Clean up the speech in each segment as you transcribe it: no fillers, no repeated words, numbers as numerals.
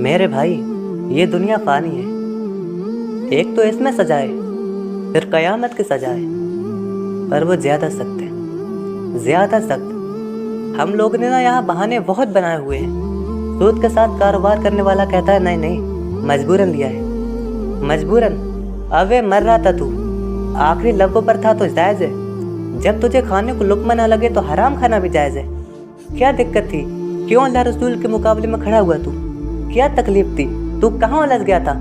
میرے بھائی، یہ دنیا فانی ہے، ایک تو اس میں سزا ہے، پھر قیامت کی سزا ہے، پر وہ زیادہ سخت ہے، زیادہ سخت۔ ہم لوگ نے یہاں بہانے بہت بنائے ہوئے ہیں۔ سود کے ساتھ کاروبار کرنے والا کہتا ہے نہیں مجبوراً لیا ہے، مجبوراً۔ اوے مر رہا تھا تو، آخری لبوں پر تھا تو جائز ہے۔ جب تجھے کھانے کو لقمہ نہ لگے تو حرام کھانا بھی جائز ہے۔ کیا دقت تھی؟ کیوں اللہ رسول کے مقابلے میں کھڑا ہوا تو؟ کیا تکلیف تھی؟ تو کہاں الجھ گیا تھا؟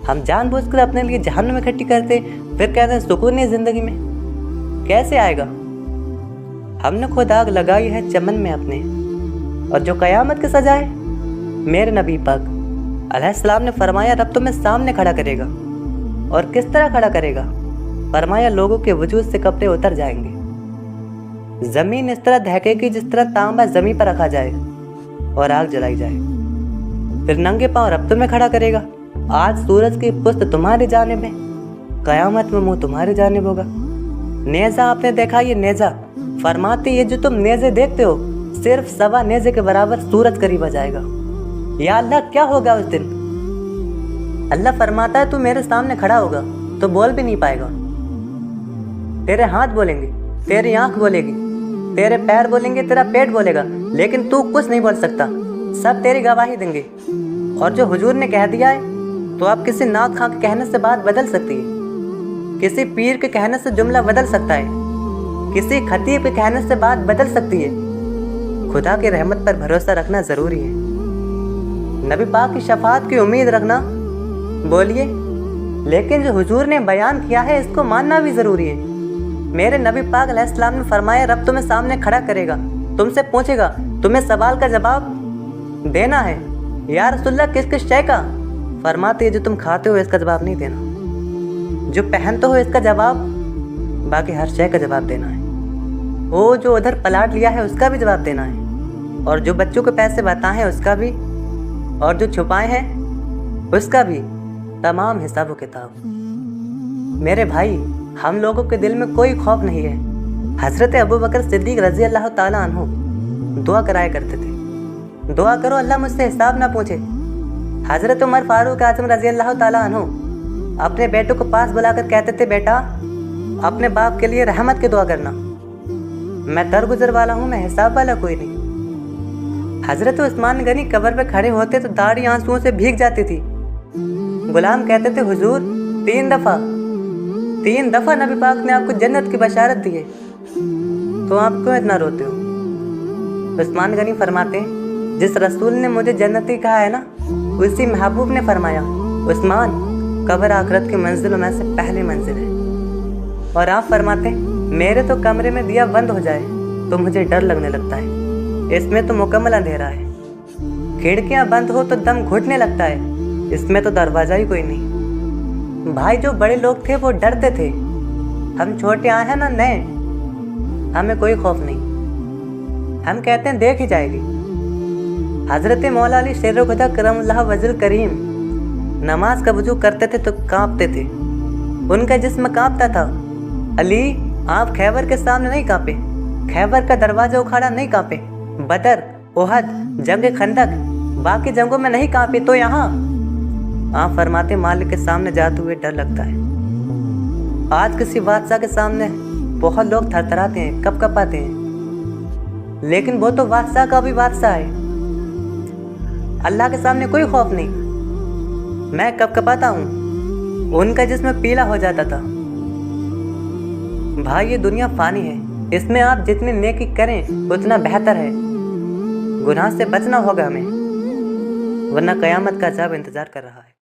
ہم جان بوجھ کر اپنے لیے جہنم اکٹھی کرتے، پھر کہتے ہیں سکون نہیں زندگی میں۔ کیسے آئے گا؟ ہم نے خود آگ لگائی ہے چمن میں اپنے، اور جو قیامت کی سزا ہے، میرے نبی پاک علیہ السلام نے فرمایا رب تمہیں سامنے کھڑا کرے گا۔ اور کس طرح کھڑا کرے گا؟ فرمایا لوگوں کے وجود سے کپڑے اتر جائیں گے، زمین اس طرح دہکے گی جس طرح تانبا زمین پر رکھا جائے اور آگ جلائی جائے، پھر ننگے پاؤں رب تمہیں کھڑا کرے گا۔ آج سورج کی پشت تمہاری جانب ہے، قیامت میں منہ تمہاری جانب ہوگا۔ نیزہ آپ نے دیکھا؟ یہ نیزہ فرماتے یہ جو تم نیزے دیکھتے ہو، صرف 1.25 نیزے کے برابر سورج قریب آ جائے گا۔ یا اللہ کیا ہوگا اس دن؟ اللہ فرماتا ہے تو میرے سامنے کھڑا ہوگا تو بول بھی نہیں پائے گا۔ تیرے ہاتھ بولیں گے، تیری آنکھ بولے گی، تیرے پیر بولیں گے، تیرا پیٹ بولے گا، لیکن تو کچھ نہیں بول سکتا، سب تیری گواہی دیں گے۔ اور جو حضور نے کہہ دیا ہے تو آپ کسی نعت خواں کے کہنے سے بات بدل سکتی ہے، کسی پیر کے کہنے سے جملہ بدل سکتا ہے، کسی خطیب کے کہنے سے بات بدل سکتی ہے۔ خدا کی رحمت پر بھروسہ رکھنا ضروری ہے، نبی پاک کی شفاعت کی امید رکھنا، بولیے، لیکن جو حضور نے بیان کیا ہے اس کو ماننا بھی ضروری ہے۔ میرے نبی پاک علیہ السلام نے فرمایا رب تمہیں سامنے کھڑا کرے گا، تم سے پوچھے گا، تمہیں سوال کا جواب دینا ہے۔ یا رسول اللہ کس کس شے کا؟ فرماتے ہیں جو تم کھاتے ہو اس کا جواب نہیں دینا، جو پہنتے ہو اس کا جواب، باقی ہر شے کا جواب دینا ہے۔ وہ جو ادھر پلاٹ لیا ہے اس کا بھی جواب دینا ہے، اور جو بچوں کے پیسے بتائے ہیں اس کا بھی، اور جو چھپائے ہیں اس کا بھی، تمام حساب و کتاب۔ میرے بھائی، ہم لوگوں کے دل میں کوئی خوف نہیں ہے۔ حضرت ابوبکر صدیق رضی اللہ تعالیٰ عنہ دعا کرایا کرتے تھے، دعا کرو اللہ مجھ سے حساب نہ پوچھے۔ حضرت عمر فاروق اعظم رضی اللہ تعالیٰ عنہ اپنے بیٹوں کو پاس بلا کر کہتے تھے بیٹا اپنے باپ کے لیے رحمت کی دعا کرنا، میں درگزر والا ہوں، میں حساب والا کوئی نہیں۔ حضرت عثمان غنی قبر پہ کھڑے ہوتے تو داڑھی آنسوؤں سے بھیگ جاتی تھی۔ غلام کہتے تھے حضور 3 دفعہ نبی پاک نے آپ کو جنت کی بشارت دی ہے، تو آپ کیوں اتنا روتے ہو؟ عثمان غنی فرماتے ہیں جس رسول نے مجھے جنتی کہا ہے نا، اسی محبوب نے فرمایا عثمان قبر آخرت کی منزلوں میں سے پہلی منزل ہے۔ اور آپ فرماتے ہیں میرے تو کمرے میں دیا بند ہو جائے تو مجھے ڈر لگنے لگتا ہے، اس میں تو مکمل اندھیرا ہے، کھڑکیاں بند ہو تو دم گھٹنے لگتا ہے، اس میں تو دروازہ ہی کوئی نہیں۔ بھائی جو بڑے لوگ تھے وہ ڈرتے تھے، ہم چھوٹے آئے ہیں نا نئے، ہمیں کوئی خوف نہیں، ہم کہتے ہیں دیکھ ہی جائے گی۔ حضرت مولا علی شیر خدا کرم اللہ وجل کریم نماز کا وضو کرتے تھے تو کانپتے تھے، ان کا جسم کانپتا تھا۔ علی آپ خیبر کے سامنے نہیں کانپے، خیبر کا دروازہ اکھاڑا نہیں کانپے، بدر، احد، جنگ خندق، باقی جنگوں میں نہیں کانپے، تو یہاں آپ فرماتے مالک کے سامنے جاتے ہوئے ڈر لگتا ہے۔ آج کسی بادشاہ کے سامنے بہت لوگ تھر تھراتے ہیں، کپ کپاتے ہیں، لیکن وہ تو بادشاہ کا بھی بادشاہ ہے، اللہ کے سامنے کوئی خوف نہیں۔ میں کپ کپاتا ہوں، ان کا جسم پیلا ہو جاتا تھا۔ بھائی یہ دنیا فانی ہے، اس میں آپ جتنی نیکی کریں اتنا بہتر ہے، گناہ سے بچنا ہوگا ہمیں، ورنہ قیامت کا عذاب انتظار کر رہا ہے۔